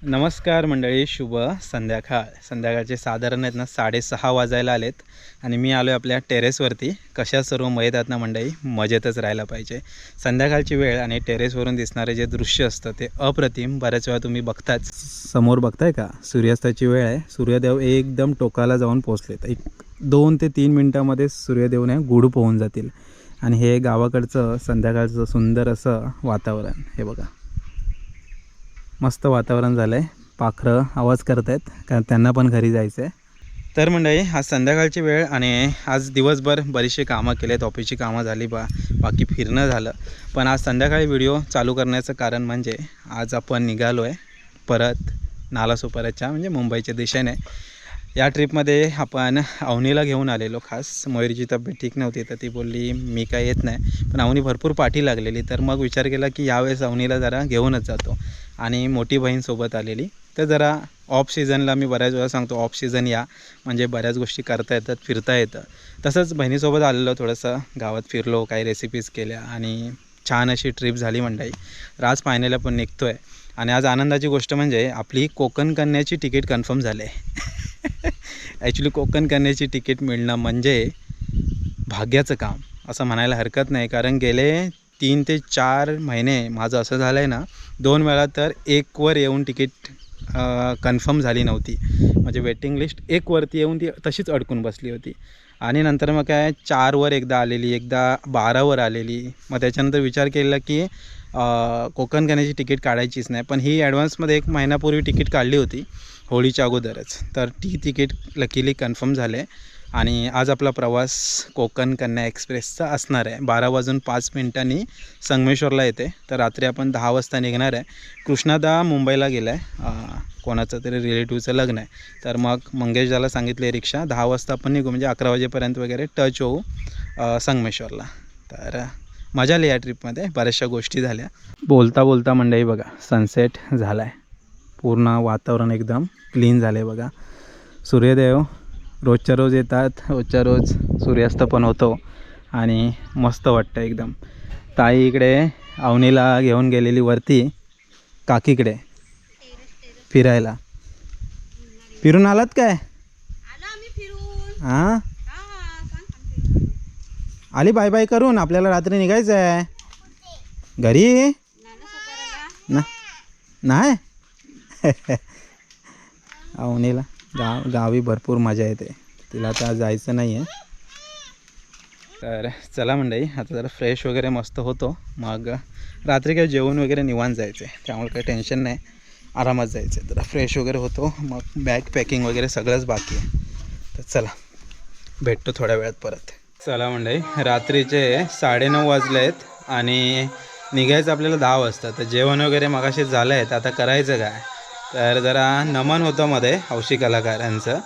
नमस्कार मंडळी, शुभ संध्याकाळचे साधारण आहेत ना 6:30 वाजायला आलेत आणि मी आलो आहे आपल्या टेरेसवरती. कशा सर्व मजेत आहेत ना मंडळी, मजेतच राहायला पाहिजे. संध्याकाळची वेळ आणि टेरेसवरून दिसणारे जे दृश्य असतं ते अप्रतिम. बऱ्याच वेळा तुम्ही बघताच, समोर बघताय का, सूर्यास्ताची वेळ आहे. सूर्यदेव एकदम टोकाला जाऊन पोचलेत. 2 ते 3 मिनटामध्ये सूर्यदेवने गुडूप होऊन जातील. आणि हे गावाकडचं संध्याकाळचं सुंदर असं वातावरण, हे बघा, मस्त वातावरण झालं आहे. पाखरं आवाज करत आहेत कारण त्यांना पण घरी जायचं आहे. तर मंडळी, आज संध्याकाळची वेळ आणि आज दिवसभर बरीचशी कामं केलेत. ऑफिसची कामं झाली, बाकी फिरणं झालं. पण आज संध्याकाळी व्हिडिओ चालू करण्याचं कारण म्हणजे आज आपण निघालो आहे परत नालासोपाऱ्याच्या म्हणजे मुंबईच्या दिशेने. या ट्रिपमध्ये आपण अवनीला घेऊन आलेलो. खास मयुरीची तब्येत ठीक नव्हती तर ती बोलली मी काय येत नाही, पण अवनी भरपूर पाठी लागलेली. तर मग विचार केला की यावेळेस अवनीला जरा घेऊनच जातो. आणि मोठी बहीणसोबत आलेली. तर जरा ऑफ सीझनला मी बऱ्याच वेळा सांगतो ऑफ सीझन या, म्हणजे बऱ्याच गोष्टी करता येतात, फिरता येतं. तसंच बहिणीसोबत आलेलो, थोडंसं गावात फिरलो, काही रेसिपीज केल्या आणि छान अशी ट्रिप झाली मंडळी. आज फायनल पण निघतो आहे. आणि आज आनंदाची गोष्ट म्हणजे आपली कोकण कन्याची तिकीट कन्फर्म झाली आहे. ॲक्च्युली कोकण कन्याची तिकीट मिळणं म्हणजे भाग्याचं काम असं म्हणायला हरकत नाही. कारण गेले 3 ते 4 महिने माझं असं झालं आहे ना, 2 वेळा तर 1 वर येऊन तिकीट कन्फर्म झाली नव्हती. म्हणजे वेटिंग लिस्ट 1 वरती येऊन ती तशीच अडकून बसली होती. आणि नंतर मग काय 4 वर एकदा आलेली, एकदा 12 वर आलेली. मग त्याच्यानंतर विचार केला की कोकण कन्याची तिकीट काढायचीच नाही. पण ही ॲडव्हान्समध्ये 1 महिन्यापूर्वी तिकीट काढली होती, होळीच्या अगोदरच. तर ती तिकीट लकीली कन्फर्म झाले. आणि आज आपला प्रवास कोकण कन्या एक्सप्रेसचा असणार आहे. 12:05 संगमेश्वरला येते. तर रात्री आपण 10 वाजता निघणार आहे. कृष्णादा मुंबईला गेला आहे, कोणाचं तरी रिलेटिव्हचं लग्न आहे. तर मग मंगेशदाला सांगितले रिक्षा 10 वाजता आपण निघू, म्हणजे 11 वाजेपर्यंत वगैरे टच होऊ संगमेश्वरला. तर मजा आली या ट्रिपमध्ये, बऱ्याचशा गोष्टी झाल्या. बोलता बोलता मंडळी बघा, सनसेट झाला आहे. पूर्ण वातावरण एकदम क्लीन झालं आहे बघा. सूर्यदेव रोजच्या रोज येतात, रोजच्या रोज सूर्यास्त पण होतो आणि मस्त वाटतं एकदम. ताई इकडे अवनीला घेऊन गेलेली वरती काकीकडे फिरायला. फिरून आलात काय? हां, आली बाय बाय करून. आपल्याला रात्री निघायचं आहे घरी ना. नाही अवनीला गावी भरपूर मजा येते, तिला आता जायचं नाही आहे. तर चला मंडळी, आता जरा फ्रेश वगैरे मस्त होतो. मग रात्री काय जेवण वगैरे निवांत जायचं आहे, त्यामुळे काही टेन्शन नाही, आरामात जायचं आहे. जरा फ्रेश वगैरे होतो, मग बॅग पॅकिंग वगैरे सगळंच बाकी आहे. तर चला भेटतो थोड्या वेळात परत. चला मंडळी, रात्रीचे 9:30 वाजले आहेत आणि निघायचं आपल्याला 10 वाजता. तर जेवण वगैरे मगाशी झालं आहे. तर आता करायचं काय, तर जरा नमन होतं मध्ये हौशी कलाकारांचं,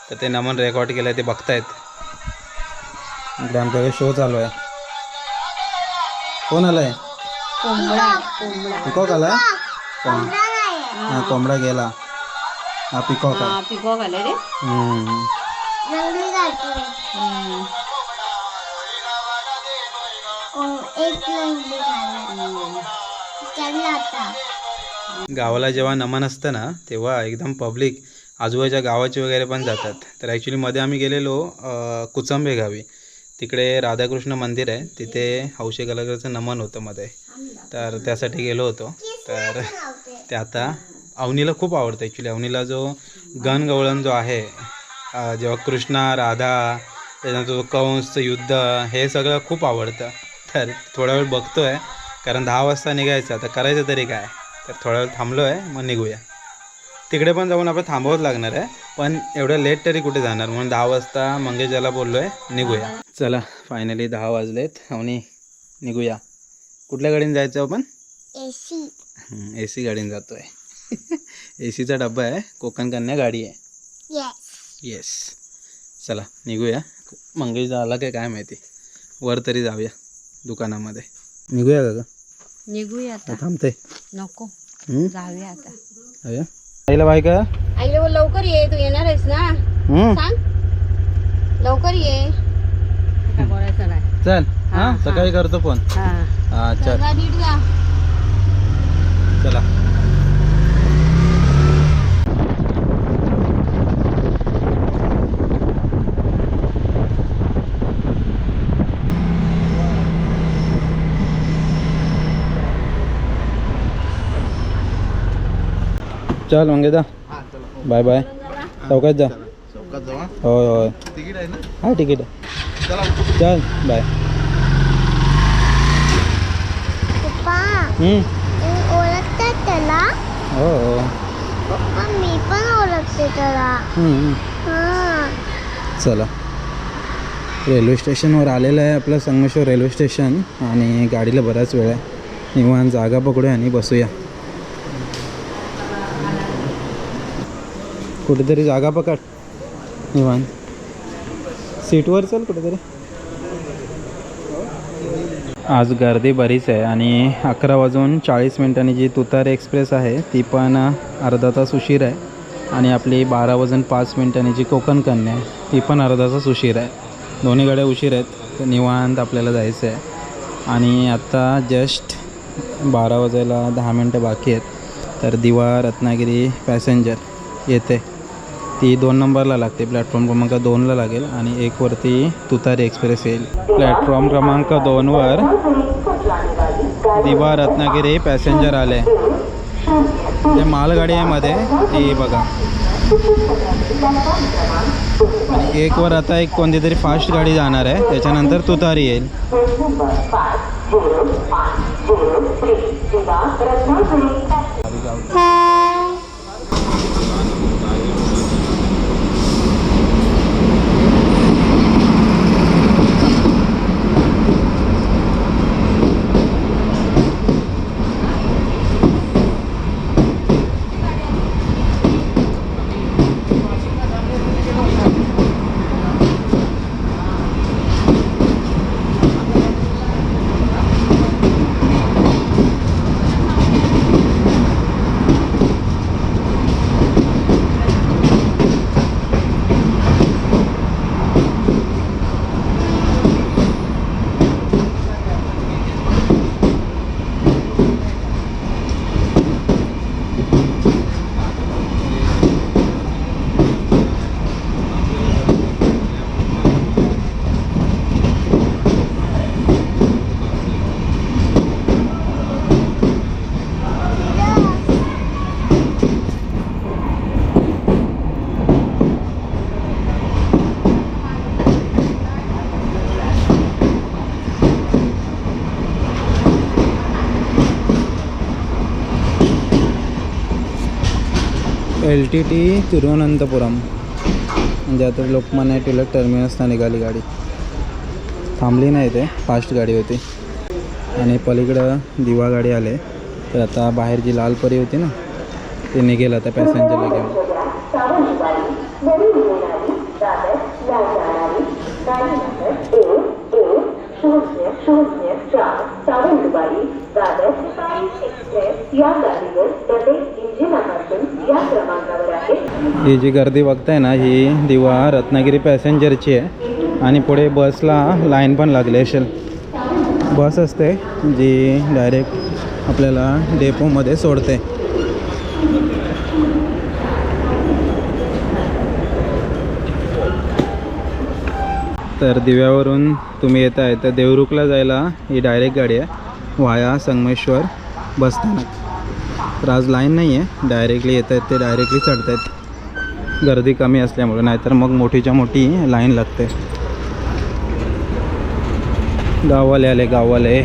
तर ते नमन रेकॉर्ड केलं आहे, ते बघतायत. इकडे आमच्याकडे शो चालू आहे. कोण आलं आहे? पिकॉक आला. हां, कोंबडा गेला. हा पिकॉक आहे. पिकॉक आले रे. गावाला जेव्हा नमन असतं ना, तेव्हा एकदम पब्लिक आजूबाजूच्या गावाचे वगैरे पण जातात. तर ॲक्च्युली मध्ये आम्ही गेलेलो कुचंबे गावी, तिकडे राधाकृष्ण मंदिर आहे, तिथे हौशी कलाकाराचं नमन होतं मध्ये. तर त्यासाठी गेलो होतो. तर ते आता अवनीला खूप आवडतं. ॲक्च्युली अवनीला जो गणगवळण जो आहे, जेव्हा कृष्णा राधा, त्याच्यानंतर जो कंसचं युद्ध, हे सगळं खूप आवडतं. तर थोडा वेळ बघतो आहे, कारण 10 वाजता निघायचं. आता करायचं तरी काय, तर थोडा वेळ थांबलो आहे, मग निघूया. तिकडे पण जाऊन आपण थांबावंच लागणार आहे, पण एवढं लेट तरी कुठे जाणार, म्हणून 10 वाजता मंगेशला बोललो आहे निघूया. चला फायनली 10 वाजलेत आणि निघूया. कुठल्या गाडीने जायचं आपण? AC गाडीने जातो आहे. ACचा डब्बा आहे, कोकण कन्या गाडी आहे. येस, चला निघूया. मंगेश आला काय माहिती, वर तरी जाऊया दुकानामध्ये. निघूया का? निघूया आता. थांबते नको, जाऊया आता. जाऊया. आईला बाय का? आईला बोल लवकर ये, तू येणार आहेस ना, सांग लवकर ये. बोलायचं नाही. चल, हां सकाळी करतो फोन. हां चल, नीट जा. चला. चल मंगेदा बाय बाय चौकात जा होय होय तिकीट आहे ना हा तिकीट आहे चल बाय ओळखतात त्याला हो हो मी पण ओळखते त्याला चला रेल्वे स्टेशनवर आलेलं आहे आपलं संगमेश्वर रेल्वे स्टेशन आणि गाडीला बराच वेळ आहे निवांत जागा पकडूया आणि बसूया कुठेतरी जागा पकड निवांत सीटवर चल कुठेतरी आज गर्दी बरीच आहे आणि 11:40 जी तुतारी एक्सप्रेस आहे ती पण अर्धा तास उशीर आहे आणि आपली 12:05 जी कोकण कन्या आहे ती पण अर्धा तास उशीर आहे दोन्ही गाड्या उशीर आहेत तर निवांत आपल्याला जायचं आहे आणि आत्ता जस्ट 12 वाजायला 10 बाकी आहेत तर दिवा रत्नागिरी पॅसेंजर येते ती 2 नंबरला लागते प्लॅटफॉर्म क्रमांक 2ला लागेल आणि 1 वरती तुतारी एक्सप्रेस येईल प्लॅटफॉर्म क्रमांक 2वर दिवा रत्नागिरी पॅसेंजर आले ते मालगाडी आहे मध्ये ती बघा आणि 1 वर आता एक कोणती तरी फास्ट गाडी जाणार आहे त्याच्यानंतर तुतारी येईल LTT तिरुवनंतपुरम म्हणजे आता लोकमान्य टिळक टर्मिनसला निघाली गाडी थांबली नाही ते फास्ट गाडी होती आणि पलीकडं दिवा गाडी आले तर आता बाहेर जी लाल परी होती ना ते निघेल आता पॅसेंजरला घेऊन ही जी गर्दी बघताय ना ही दिवा रत्नागिरी पॅसेंजरची आहे आणि पुढे बसला लाईन पण लागली असेल बस असते जी डायरेक्ट आपल्याला डेपोमध्ये सोडते तर दिव्यावरून तुम्ही येत आहे तर देवरुखला जायला ही डायरेक्ट गाडी आहे वाया संगमेश्वर बसस्थानक तर आज लाईन नाही आहे डायरेक्टली येत आहेत ते डायरेक्टली चढत आहेत गर्दी कमी असल्यामुळे नाहीतर मग मोठीच्या मोठी लाईन लागते गाववाले आले गाववाले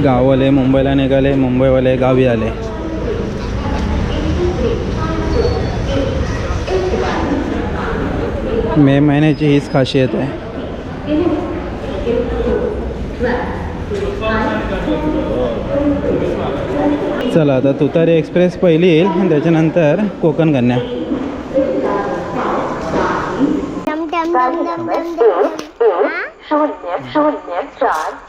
गाववाले मुंबईला निघाले मुंबईवाले गावी आले मे महिन्याची हीच खासियत आहे चला आता तुतारी एक्सप्रेस पहिली येईल आणि त्याच्यानंतर कोकण कन्या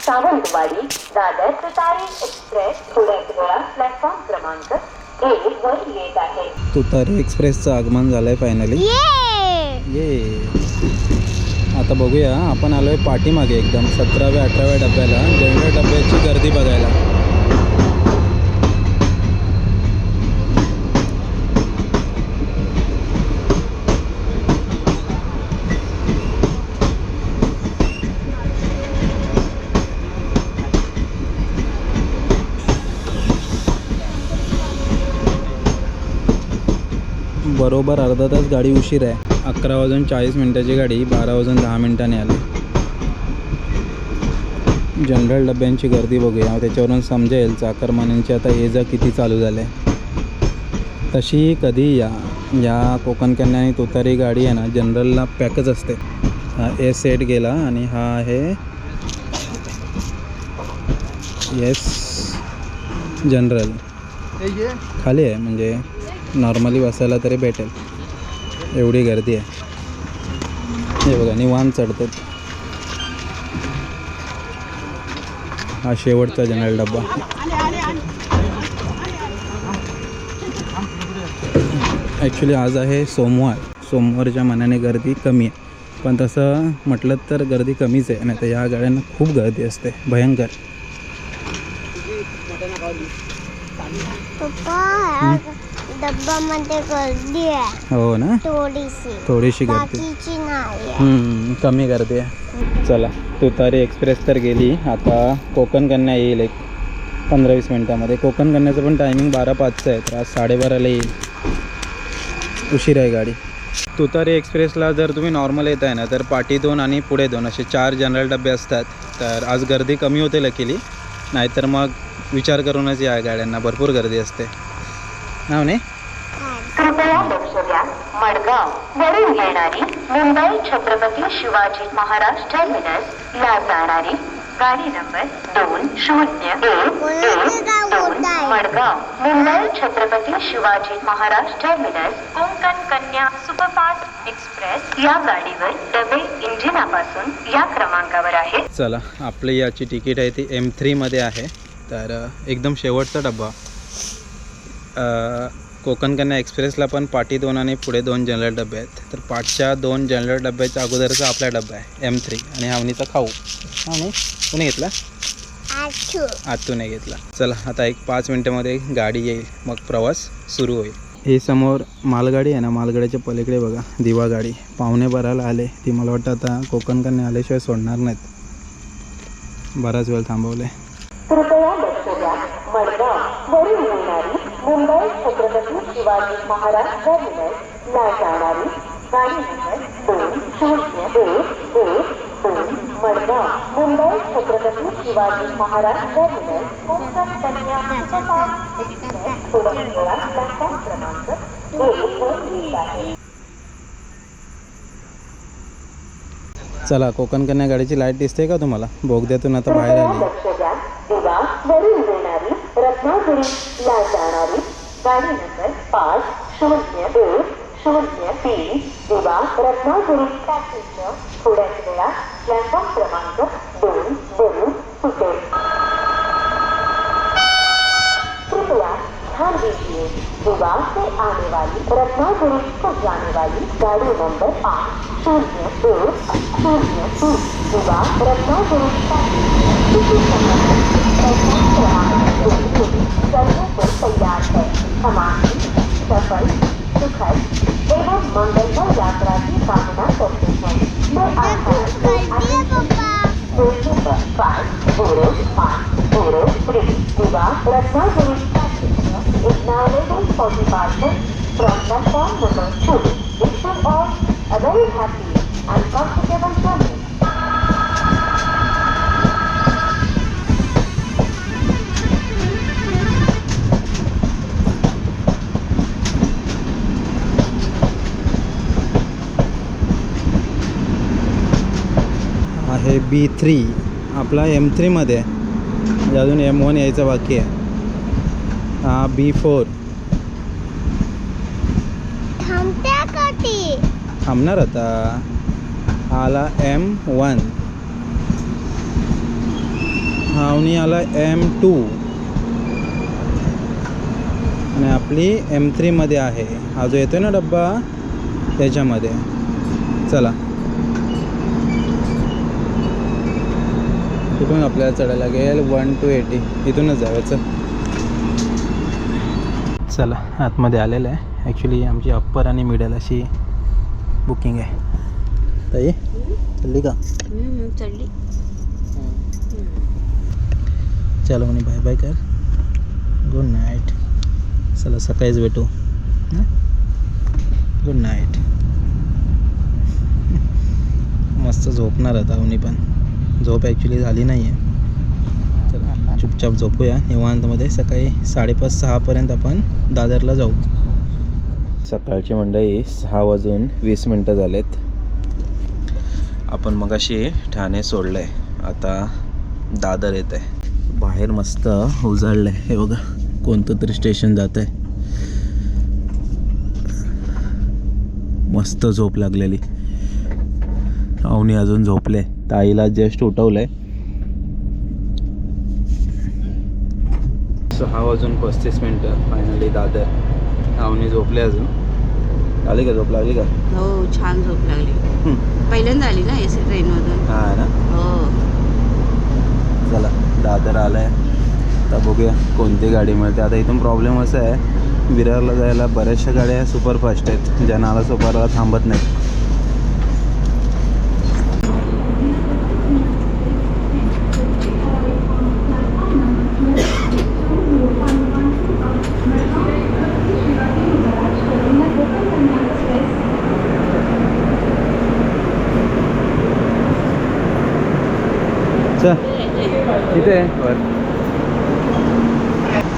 सावंतवाडी दादर तुतारी एक्सप्रेस थोड्याच वेळा प्लॅटफॉर्म क्रमांक 1 वर येत आहे तुतारी एक्सप्रेसचं आगमन झालंय फायनली ये आता बघूया आपण आलोय पाठीमागे एकदम 17व्या 18व्या डब्याला जनरल डब्याची गर्दी बघायला बरोबर अर्धा तास गाडी उशीर आहे. 11:40 गाडी 12:10 आली. जनरल डब्यांची गर्दी बघूया, त्याच्यावरून समजेल चाकरमान्यांची आता ये जा किती चालू झाले. तशी कधी या कोकण कन्या आणि तुतारी गाडी आहे ना जनरलला पॅकच असते. हा ए सेट गेला आणि हा आहे येस जनरल. खाली आहे म्हणजे नॉर्मली बसायला तरी भेटेल, एवढी गर्दी आहे. हे बघा निवांत चढतात. हा शेवटचा जनरल डब्बा. ॲक्च्युली आज आहे सोमवारच्या मनाने गर्दी कमी आहे, पण तसं म्हटलं तर गर्दी कमीच आहे. नाही तर या गाड्यांना खूप गर्दी असते, भयंकर. डब्बामध्ये गर्दी आहे. हो ना, थोडीशी गर्दी, कमी गर्दी आहे. चला तुतारी एक्सप्रेस तर गेली, आता कोकण कन्या येईल एक 15-20 मिनटामध्ये. कोकण कन्याचं पण टायमिंग 12:05 आहे, तर आज 12:30 येईल. उशीर आहे गाडी. तुतारी एक्सप्रेसला जर तुम्ही नॉर्मल येत आहे ना तर पाठी 2 आणि पुढे 2 असे 4 जनरल डबे असतात. तर आज गर्दी कमी होते लकीली, नाहीतर मग विचार करूनच या गाड्यांना भरपूर गर्दी असते. ना नाही. कृपया लक्ष द्या. मडगाव वरून येणारी मुंबई छत्रपती शिवाजी महाराज टर्मिनस ला जाणारी गाडी number 201112 Madgaon Mumbai Chhatrapati Shivaji Maharaj terminus Konkan Kanya superfast express या गाडीवर डबे इंजिनापासून या क्रमांकावर आहे. चला आपली याची तिकीट आहे ती M3 मध्ये आहे. तर एकदम शेवटचा डब्बा. कोकण कन्या एक्सप्रेसला पण पाठी 2 आणि पुढे 2 जनरल डबे आहेत. तर पाठच्या 2 जनरल डब्याच्या अगोदरचा आपला डब्बा आहे M3 आणि हावनीचा खाऊ. हा नाही कोणी घेतला? आतूने घेतला. चला आता एक 5 मिनटामध्ये गाडी येईल, मग प्रवास सुरू होईल. हे समोर मालगाडी आहे ना, मालगाडीच्या पलीकडे बघा दिवा गाडी. 11:15 आले. ती मला वाटतं आता कोकण कन्या आल्याशिवाय सोडणार नाहीत. बराच वेळ थांबवले. कृपया लक्ष द्या. मडगाव वरून येणारी मुंबई छत्रपती शिवाजी महाराज टर्मिनस ला जाणारी गाडी number 201112 Madgaon Mumbai Chhatrapati Shivaji Maharaj terminus Konkan Kanya superfast express सोलापूरला प्लॅटफॉर्म क्रमांक 1 वर येत आहे. चला कोकण कन्या गाडीची लाईट दिसते का तुम्हाला? बोगद्यातून आता बाहेर आली. लक्ष द्या. दिवा वरून येणारी रत्नागिरी ला जाणारी गाडी नंबर 5003 दिवा रत्नागिरी पॅसेंजर थोड्याच वेळात प्लॅटफॉर्म क्रमांक 2 वरून सुटेल. कृपया ध्यान दीजिए. दिवा से आने वाली रत्नागिरी को जाने वाली गाड़ी नंबर 5002 दिवा रत्नागिरी चलने को तैयार है. हमारी सफल सुखद एवं मंगलमय यात्रा की कामना करते हैं. मैं आपका दिवा Ratnagiri is now leaving for departure from platform number 2. Wish you all a very happy and comfortable journey. आहे B3 आपला M3 मध्ये आहे. अजून M1 यायचं बाकी आहे. हा B4 थांबणार आता. आला M1 हावनी आला M2 आणि आपली M3 मध्ये आहे. हा जो येतो ना डब्बा त्याच्यामध्ये. चला इथून आपल्याला चढायला लागेल 1 to 80. इथूनच जायचं. चला आतमध्ये आलेलं आहे. ॲक्च्युली आमची अप्पर आणि मिडल अशी बुकिंग आहे. ताई चढली का? चढली. चला म्हणे बाय बाय कर. Good night. चला सकाळीच भेटू. Good night. मस्त झोपणार आता अवनी पण. झोप ॲक्च्युली झाली नाही आहे. चला चुपचाप झोपूया निवांतमध्ये. सकाळी 5:30-6पर्यंत आपण दादरला जाऊ. सकाळची मंडळी 6:20 झालेत. आपण मगाशी ठाणे सोडलं आहे, आता दादर येत आहे. बाहेर मस्त उजाडलं आहे. हे बघा कोणतं तरी स्टेशन जात आहे. मस्त झोप लागलेली. अवनी अजून झोपले. ताईला जस्ट उठवलंय. 6:35 फायनली दादर. अवनी झोपले अजून. आली का झोप लागली का? हो छान झोप लागली. पहिल्यांदा आली ना एसी ट्रेनमधून. हा ना. हो चला दादर आलाय. आता बघूया कोणती गाडी मिळते. आता इथून प्रॉब्लेम असा आहे, विरारला जायला बऱ्याचशा गाड्या सुपरफास्ट आहेत, ज्या नाला सुपरला थांबत नाहीत. इथे आहे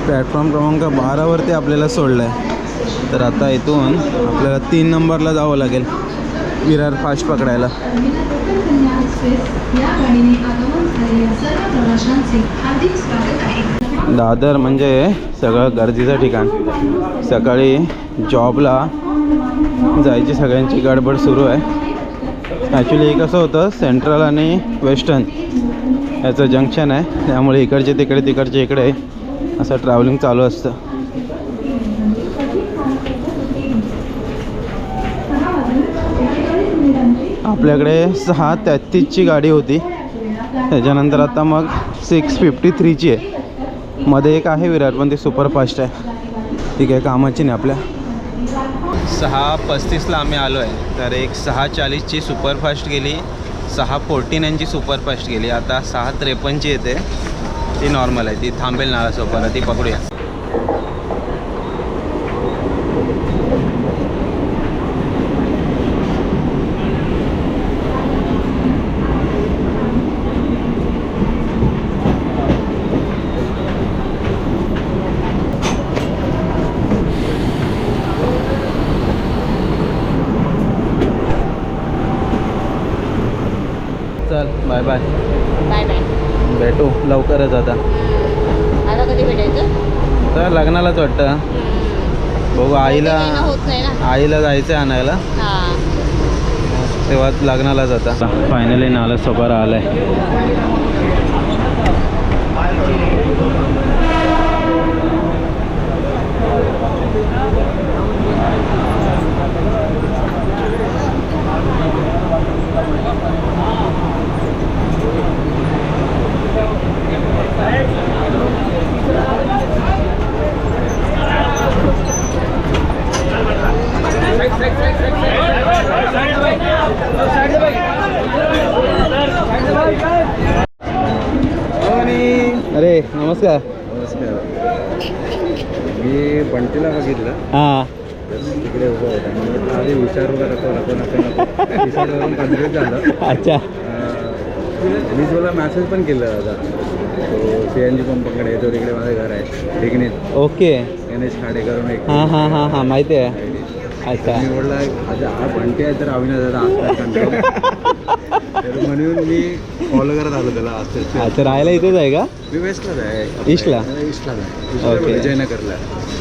प्लॅटफॉर्म क्रमांक 12वरती आपल्याला सोडलं आहे. तर आता इथून आपल्याला 3 नंबरला जावं लागेल विरार फास्ट पकडायला. दादर म्हणजे सगळं गर्दीचं ठिकाण. सकाळी जॉबला जायची सगळ्यांची गडबड सुरू आहे. ॲक्च्युली हे कसं होतं, सेंट्रल आणि वेस्टर्न याचं जंक्शन आहे, त्यामुळे इकडचे तिकडे तिकडचे इकडे असं ट्रॅव्हलिंग चालू असतं. आपल्याकडे 6:33ची गाडी होती, त्याच्यानंतर आता मग 6:53ची आहे. मध्ये एक आहे विरार, पण ती सुपरफास्ट आहे. ती काही कामाची नाही आपल्या. 6:35ला आम्ही आलो आहे. तर एक 6:40ची सुपरफास्ट गेली, 6:49ची सुपरफास्ट गेली. आता 6:53ची येते, ती नॉर्मल आहे, ती थांबेल नाला सोपारा, ती पकडूया. चल बाय बाय. Bye bye. भेटू लवकरच. आता आता कधी भेटायचं? तर लग्नालाच वाटतं. बघू. होत नाही ना. आईला जायचं आहे आणायला, हां तेव्हाच लग्नालाच. आता फायनली नाला सोपारा आलाय. अरे नमस्कार. नमस्कार. मी बंटीला बघितलं, हां तर तिकडे उभं होता. मी म्हटलं आधी विचारू का नको एपिसोडवरून कन्फ्युज झालं. अच्छा. मी तुला मॅसेज पण केलं दादा, तो CNG पंपाकडे येतो, तिकडे माझं घर आहे टेकणीत. ओके. गणेश खाडेकरून एक. हां माहिती आहे. अच्छा. मी म्हटलं अच्छा हा बंटी आहे, तर अविनाश दादा असतात कन्फर्म. तर म्हणून मी फॉलो करत आलो त्याला. असं अच्छा, राहायला इथेच आहे का? मी वेस्टलाच आहे. ईस्टला? ईस्टलाच आहे. ओके. विजयनगरला.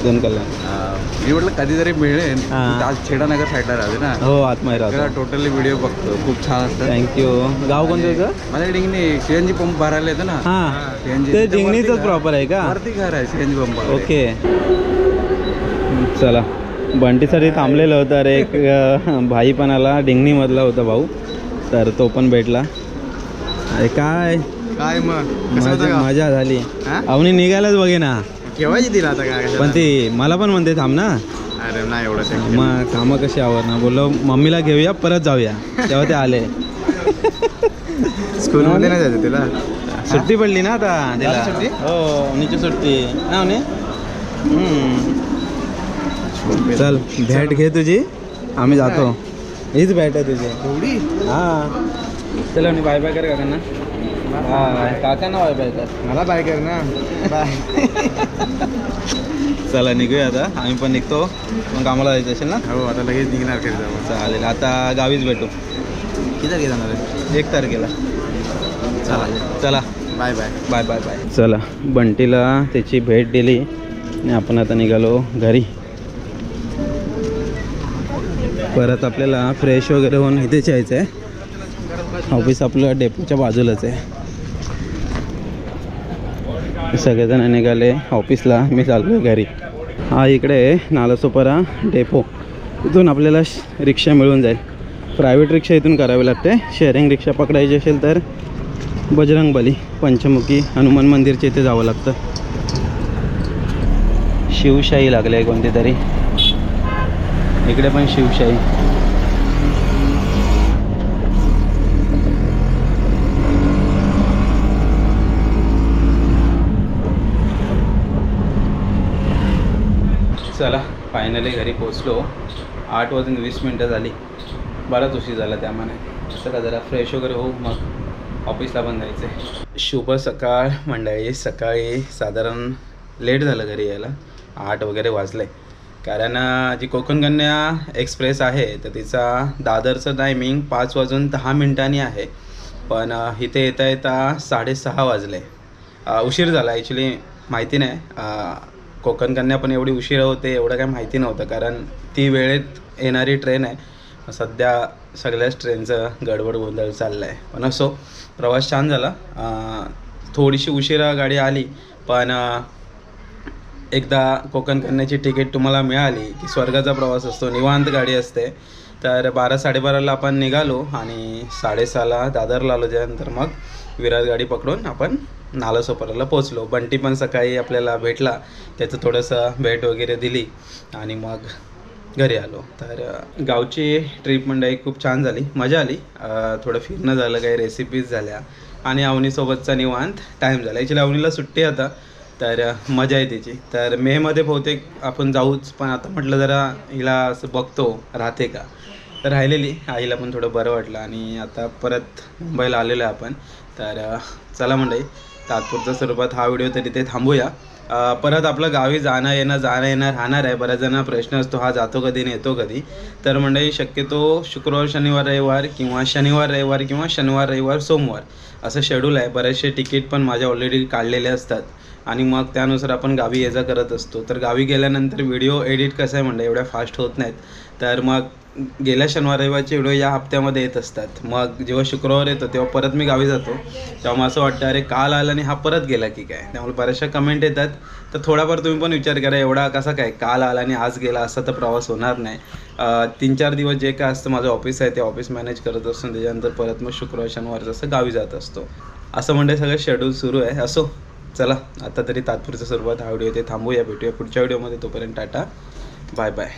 जनकलला. मी म्हटलं कधीतरी मिळेल. हां. आज छेडानगर साईडला राहते ना. हो आतमध्ये राहतो. टोटली व्हिडिओ बघतो, खूप छान असतात. थँक्यू. गाव कोणतं होतं? माझ्याकडे डिंगणी CNG पंप भरायला येतो ना. हां CNG ते डिंगणीचंच प्रॉपर आहे का? वरती घर आहे CNG पंप. ओके. चला बंटीसाठी थांबलेलं होतं. अरे एक भाई पण आला, डिंगणीमधला होता भाऊ, तर तो पण भेटला. अरे काय मजा झाली. अवनी निघायलाच बघे ना, ठेवायची तिला आता काय. पण ती मला पण म्हणते थांब ना. अरे नाही एवढं. मग कामं कशी आवडणार. बोललो मम्मीला घेऊया परत जाऊया, तेव्हा ते आले. स्कूलमध्ये नाही जायचं तिला. सुट्टी पडली ना आता तिला. सुट्टी? हो उन्हीची सुट्टी ना. चल भेट घे तुझी. आम्ही जातो. हीच भेट आहे तुझी. एवढी हां चला मी बाय बाय कर काकांना. बाय काकांना बाय बाय कर. मला बाय कर ना. बाय. चला निघूया आता. आम्ही पण निघतो. मग कामाला जायचं असेल ना. हो आता लगेच निघणार घरी जाऊ. चालेल आता गावीच भेटू. किती तारखेला जाणार आहे? 1 तारखेला. चला चला bye bye. Bye bye bye. चला बंटीला त्याची भेट दिली आणि आपण आता निघालो घरी. परत आपल्याला फ्रेश वगैरे होऊन इथेच यायचं आहे. ऑफिस आपलं डेपोच्या बाजूलाच आहे. सगळेजण निघाले ऑफिसला. मी चाललो घरी. हा इकडे नालासोपारा डेपो. इथून आपल्याला रिक्षा मिळून जाईल. प्रायव्हेट रिक्षा इथून करावी लागते. शेअरिंग रिक्षा पकडायची असेल तर बजरंगबली पंचमुखी हनुमान मंदिरच्या इथे जावं लागतं. शिवशाही लागली आहे कोणती तरी. इकडे पण शिवशाही. चला फायनली घरी पोचलो. 8:20 झाली. बराच उशीर झाला त्यामाने. चला जरा फ्रेश वगैरे होऊ मग ऑफिसला पण जायचं आहे. शुभ सकाळ मंडळी. सकाळी साधारण लेट झालं घरी यायला. 8 वगैरे वाजले. कारण जी कोकण कन्या एक्सप्रेस आहे तर तिचा दादरचं टायमिंग 5:10 आहे. पण इथे येता येता 6:30 वाजले. उशीर झाला ॲक्च्युली. माहिती नाही कोकण कन्या पण एवढी उशिरा होते एवढं काय माहिती नव्हतं. कारण ती वेळेत येणारी ट्रेन आहे. सध्या सगळ्याच ट्रेनचं गडबड गोंधळ चाललं आहे. पण असो प्रवास छान झाला. थोडीशी उशिरा गाडी आली पण एकदा कोकण कन्याची तिकीट तुम्हाला मिळाली की स्वर्गाचा प्रवास असतो. निवांत गाडी असते. तर 12-12:30ला आपण निघालो आणि 6:30ला दादरला आलो. त्यानंतर मग विरार गाडी पकडून आपण नालासोपाराला पोचलो. बंटी पण सकाळी आपल्याला भेटला. त्याचं थोडंसं भेट वगैरे दिली आणि मग घरी आलो. तर गावची ट्रीप मंडळी खूप छान झाली. मजा आली. थोडं फिरणं झालं. काही रेसिपीज झाल्या आणि अवनीसोबतचा निवांत टाईम झाला. ॲक्च्युली अवनीला सुट्टी आता तर मजा आहे तिची. तर मेमध्ये बहुतेक आपण जाऊच. पण आता म्हटलं जरा हिला असं बघतो राहते का. तर राहिलेली. आईला पण थोडं बरं वाटलं आणि आता परत मुंबईला आलेलो आहे आपण. तर चला मंडळी तात्पुरत्या स्वरूपात हा व्हिडिओ तरी ते थांबूया. परत आपलं गावी जाणं येणं राहणार आहे. बऱ्याच जणांना प्रश्न असतो हा जातो कधी आणि येतो कधी. तर मंडळी शक्यतो शुक्रवार शनिवार रविवार किंवा शनिवार रविवार किंवा शनिवार रविवार सोमवार असं शेड्यूल आहे. बरेचसे तिकीट पण माझ्या ऑलरेडी काढलेले असतात आणि मग त्यानुसार आपण गावी ये जा करत असतो. तर गावी गेल्यानंतर व्हिडिओ एडिट कसं आहे एवढ्या फास्ट होत नाहीत. तर मग गेल्या शनिवार रविवारचे व्हिडिओ या हप्त्यामध्ये येत असतात. मग जेव्हा शुक्रवार येतो तेव्हा परत मी गावी जातो. तेव्हा मला असं वाटतं अरे काल आला आणि हा परत गेला की काय. त्यामुळे बऱ्याचशा कमेंट येतात. तर थोडाफार तुम्ही पण विचार करा एवढा कसा काय काल आला आणि आज गेला असा तर प्रवास होणार नाही. 3-4 दिवस जे काय असतं माझं ऑफिस आहे ते ऑफिस मॅनेज करत असतो. त्याच्यानंतर परत मग शुक्रवार शनिवार जसं गावी जात असतो. असं म्हणजे सगळं शेड्यूल सुरू आहे. असो चला आता तरी तात्पुरत्या स्वरूपात हा व्हिडिओ ते थांबूया. भेटूया पुढच्या व्हिडिओमध्ये. तोपर्यंत टाटा बाय बाय.